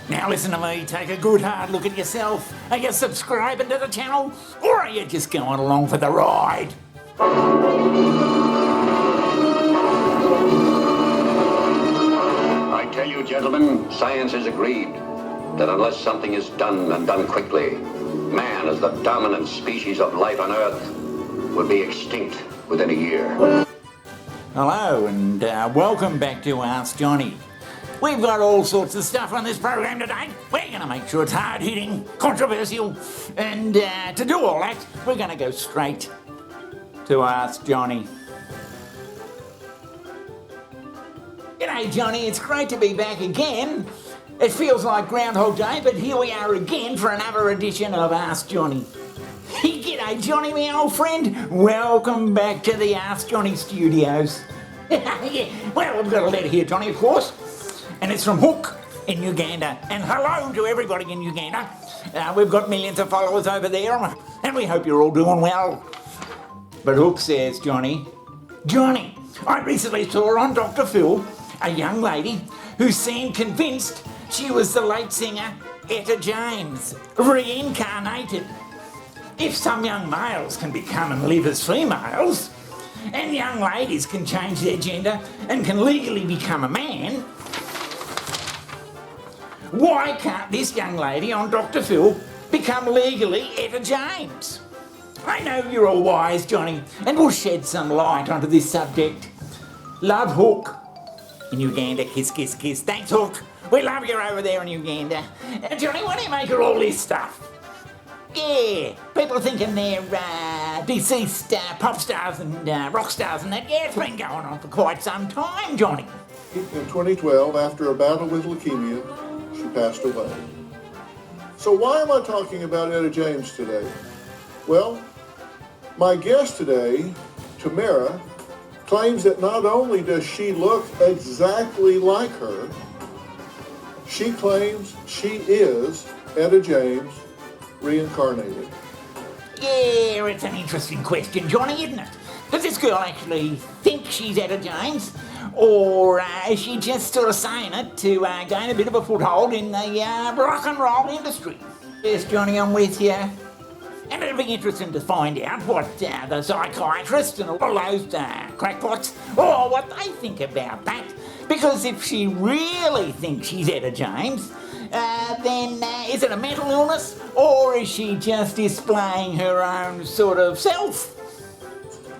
Now listen to me, take a good hard look at yourself. Are you subscribing to the channel, or are you just going along for the ride? I tell you, gentlemen, science has agreed that unless something is done and done quickly, man as the dominant species of life on Earth will be extinct within a year. Hello and welcome back to Ask Johnny. We've got all sorts of stuff on this program today. We're going to make sure it's hard-hitting, controversial, and to do all that, we're going to go straight to Ask Johnny. G'day Johnny, it's great to be back again. It feels like Groundhog Day, but here we are again for another edition of Ask Johnny. G'day Johnny, my old friend. Welcome back to the Ask Johnny studios. Yeah. Well, we've got a letter here, Johnny, of course. And it's from Hook in Uganda. And hello to everybody in Uganda. We've got millions of followers over there, and we hope you're all doing well. But Hook says, Johnny, I recently saw on Dr. Phil a young lady who seemed convinced she was the late singer Etta James, reincarnated. If some young males can become and live as females, and young ladies can change their gender and can legally become a man, why can't this young lady on Dr. Phil become legally Etta James? I know you're all wise, Johnny, and we'll shed some light onto this subject. Love, Hook. In Uganda, kiss, kiss, kiss. Thanks, Hook. We love you over there in Uganda. Johnny, what do you make of all this stuff? Yeah, people thinking they're deceased pop stars and rock stars and that. Yeah, it's been going on for quite some time, Johnny. In 2012, after a battle with leukemia, she passed away. So why am I talking about Etta James today? Well, my guest today, Tamara, claims that not only does she look exactly like her, she claims she is Etta James reincarnated. Yeah, it's an interesting question, Johnny, isn't it? Does this girl actually think she's Etta James? Or is she just sort of saying it to gain a bit of a foothold in the rock and roll industry? Yes, Johnny, I'm with you. And it'll be interesting to find out what the psychiatrists and all those crackpots, or what they think about that. Because if she really thinks she's Etta James, then is it a mental illness, or is she just displaying her own sort of self?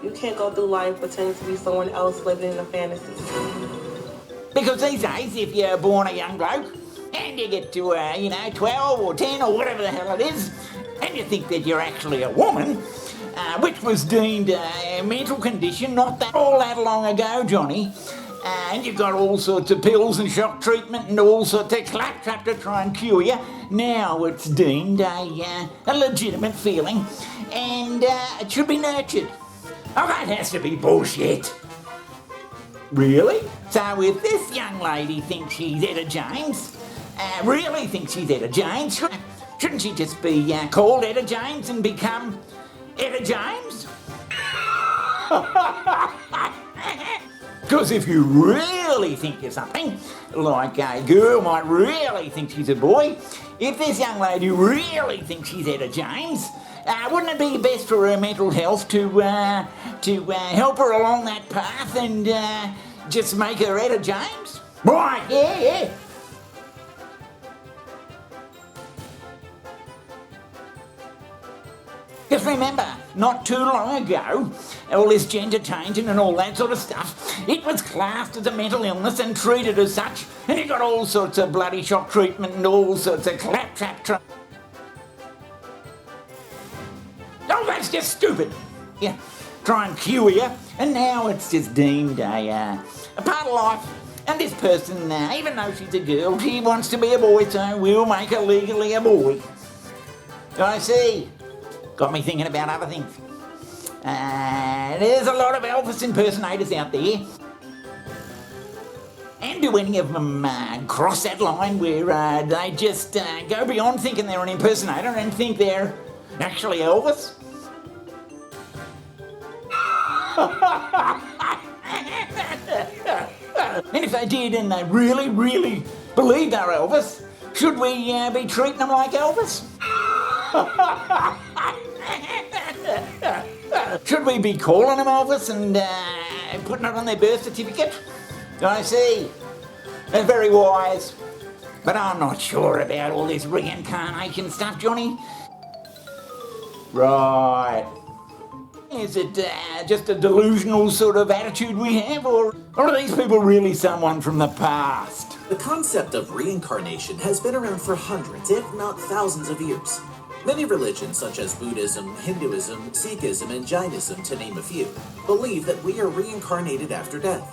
You can't go through life pretending to be someone else living in a fantasy. Because these days, if you're born a young bloke, and you get to, 12 or 10 or whatever the hell it is, and you think that you're actually a woman, which was deemed a mental condition not all that long ago, Johnny, and you've got all sorts of pills and shock treatment and all sorts of claptrap to try and cure you. Now it's deemed a legitimate feeling, and it should be nurtured. Oh, that has to be bullshit. Really? So if this young lady thinks she's Etta James, really thinks she's Etta James, shouldn't she just be called Etta James and become Etta James? Because if you really think you're something, like a girl might really think she's a boy, if this young lady really thinks she's Etta James, wouldn't it be best for her mental health to help her along that path and just make her Etta James? Right, yeah. Just remember, not too long ago, all this gender changing and all that sort of stuff, it was classed as a mental illness and treated as such, and you got all sorts of bloody shock treatment and all sorts of claptrap Oh, that's just stupid. Yeah, try and cure you, and now it's just deemed a part of life. And this person, even though she's a girl, she wants to be a boy, so we'll make her legally a boy. I see. Got me thinking about other things. There's a lot of Elvis impersonators out there. And do any of them cross that line where they just go beyond thinking they're an impersonator and think they're actually Elvis? And if they did and they really, really believed they're Elvis, Should we be treating them like Elvis? Should we be calling them Elvis and putting it on their birth certificate? I see. They're very wise. But I'm not sure about all this reincarnation stuff, Johnny. Right. Is it just a delusional sort of attitude we have, or are these people really someone from the past? The concept of reincarnation has been around for hundreds, if not thousands of years. Many religions, such as Buddhism, Hinduism, Sikhism, and Jainism, to name a few, believe that we are reincarnated after death.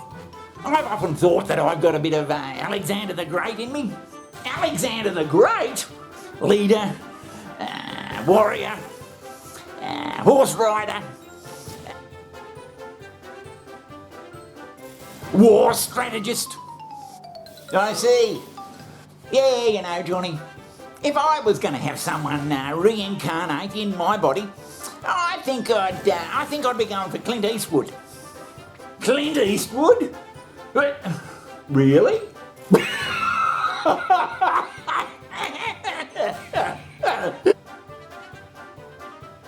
I've often thought that I've got a bit of Alexander the Great in me. Alexander the Great? Leader, warrior, horse rider, war strategist. I see. Yeah, you know, Johnny, if I was going to have someone reincarnate in my body, I think I'd be going for Clint Eastwood. Clint Eastwood? Really?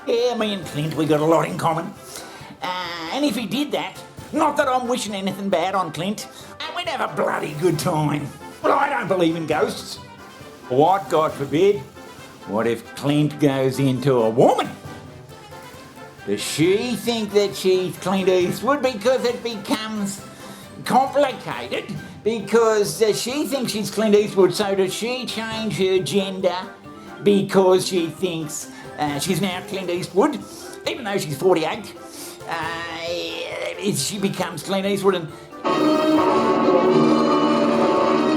Yeah, me and Clint, we got a lot in common. And if he did that, not that I'm wishing anything bad on Clint, we'd have a bloody good time. But I don't believe in ghosts. What, God forbid? What if Clint goes into a woman? Does she think that she's Clint Eastwood because it becomes complicated? Because she thinks she's Clint Eastwood, so does she change her gender because she thinks she's now Clint Eastwood, even though she's 48? She becomes Clint Eastwood and...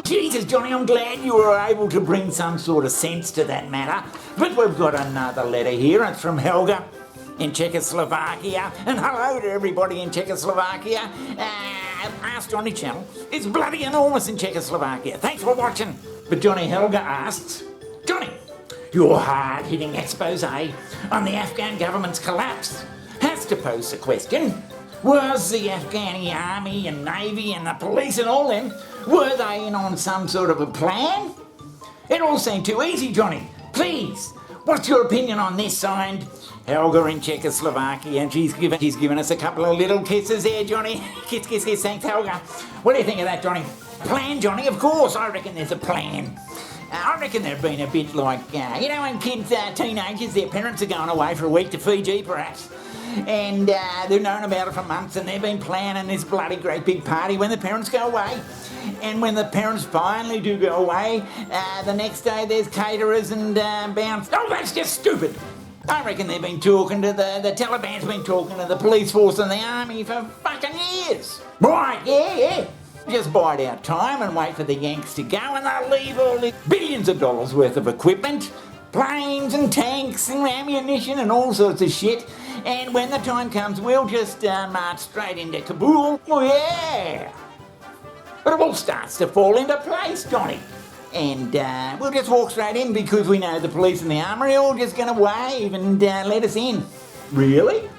Jesus, Johnny, I'm glad you were able to bring some sort of sense to that matter. But we've got another letter here. It's from Helga in Czechoslovakia. And hello to everybody in Czechoslovakia. Ask Johnny channel. It's bloody enormous in Czechoslovakia. Thanks for watching. But Johnny, Helga asks, Johnny, your hard-hitting expose on the Afghan government's collapse has to pose the question, was the Afghani army and navy and the police and all them, were they in on some sort of a plan? It all seemed too easy, Johnny. Please, what's your opinion on this? Signed, Helga in Czechoslovakia, and she's given us a couple of little kisses there, Johnny. Kiss, kiss, kiss, thanks, Helga. What do you think of that, Johnny? Plan, Johnny? Of course, I reckon there's a plan. I reckon they've been a bit like, you know, when kids, teenagers, their parents are going away for a week to Fiji, perhaps. And they've known about it for months and they've been planning this bloody great big party when the parents go away. And when the parents finally do go away, the next day there's caterers and bounce. Oh, that's just stupid. I reckon they've been talking to the Taliban's been talking to the police force and the army for fucking years. Right, yeah. Just bide our time and wait for the Yanks to go and they'll leave all the billions of dollars worth of equipment, planes and tanks and ammunition and all sorts of shit. And when the time comes, we'll just march straight into Kabul. Oh, yeah. But it all starts to fall into place, Johnny. And we'll just walk straight in because we know the police and the army are all just going to wave and let us in. Really?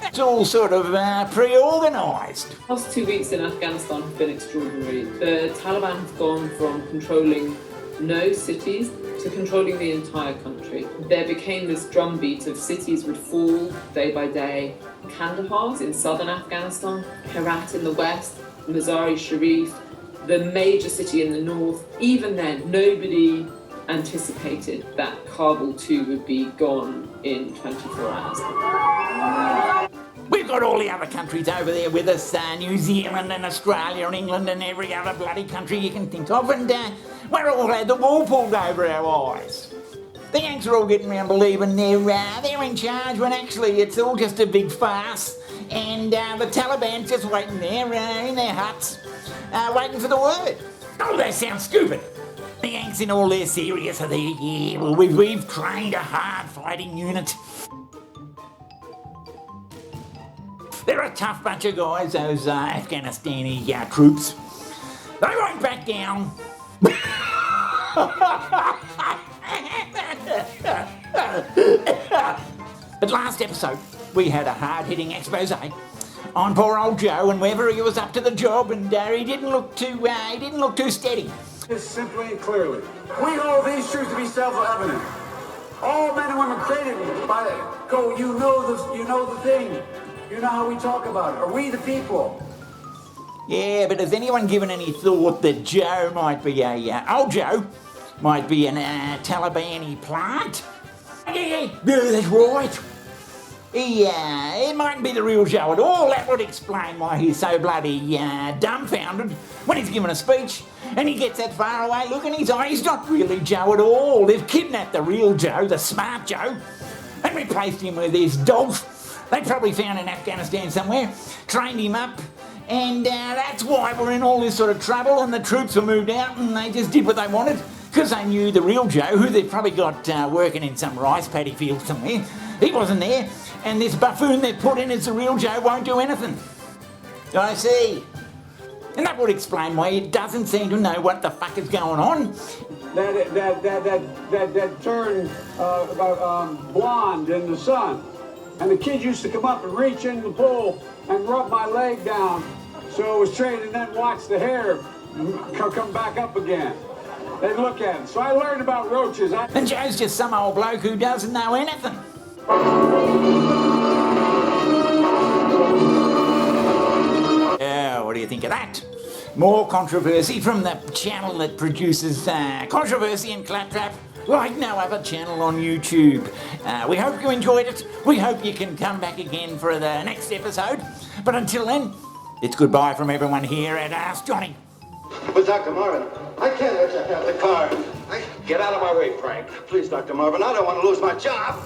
It's all sort of pre-organised. The last 2 weeks in Afghanistan have been extraordinary. The Taliban have gone from controlling no cities to controlling the entire country. There became this drumbeat of cities would fall day by day. Kandahar in southern Afghanistan, Herat in the west, Mazar-e Sharif, the major city in the north. Even then, nobody anticipated that Kabul too would be gone in 24 hours. We've got all the other countries over there with us, New Zealand and Australia and England and every other bloody country you can think of, and we're all had the wool pulled over our eyes. The Yanks are all getting around believing they're in charge when actually it's all just a big farce, and the Taliban's just waiting there in their huts, waiting for the word. Oh, that sounds stupid. The Yanks in all their serious are there, yeah, well, we've trained a hard fighting unit. They're a tough bunch of guys, those Afghanistani troops. They won't back down. But last episode, we had a hard-hitting expose on poor old Joe and whether he was up to the job, and he didn't look too steady. Just simply and clearly, we hold these truths to be self-evident. All men and women created by go. You know the thing. You know how we talk about it. Are we the people? Yeah, but has anyone given any thought that Joe might be old Joe might be an Taliban plant? Yeah, that's right. It mightn't be the real Joe at all. That would explain why he's so bloody dumbfounded when he's giving a speech and he gets that far away look in his eye. He's not really Joe at all. They've kidnapped the real Joe, the smart Joe, and replaced him with this dog they probably found in Afghanistan somewhere, trained him up, and that's why we're in all this sort of trouble, and the troops were moved out and they just did what they wanted because they knew the real Joe, who they've probably got working in some rice paddy field somewhere, he wasn't there, and this buffoon they've put in as the real Joe won't do anything. I see. And that would explain why he doesn't seem to know what the fuck is going on. That turned blonde in the sun. And the kid used to come up and reach in the pool and rub my leg down so it was trained, and then watch the hair come back up again. They'd look at it. So I learned about roaches. And Joe's just some old bloke who doesn't know anything. What do you think of that? More controversy from the channel that produces controversy and claptrap like no other channel on YouTube. We hope you enjoyed it. We hope you can come back again for the next episode. But until then, it's goodbye from everyone here at Ask Johnny. But Dr. Marvin, I can't let you have the car. Get out of my way, Frank. Please, Dr. Marvin, I don't want to lose my job.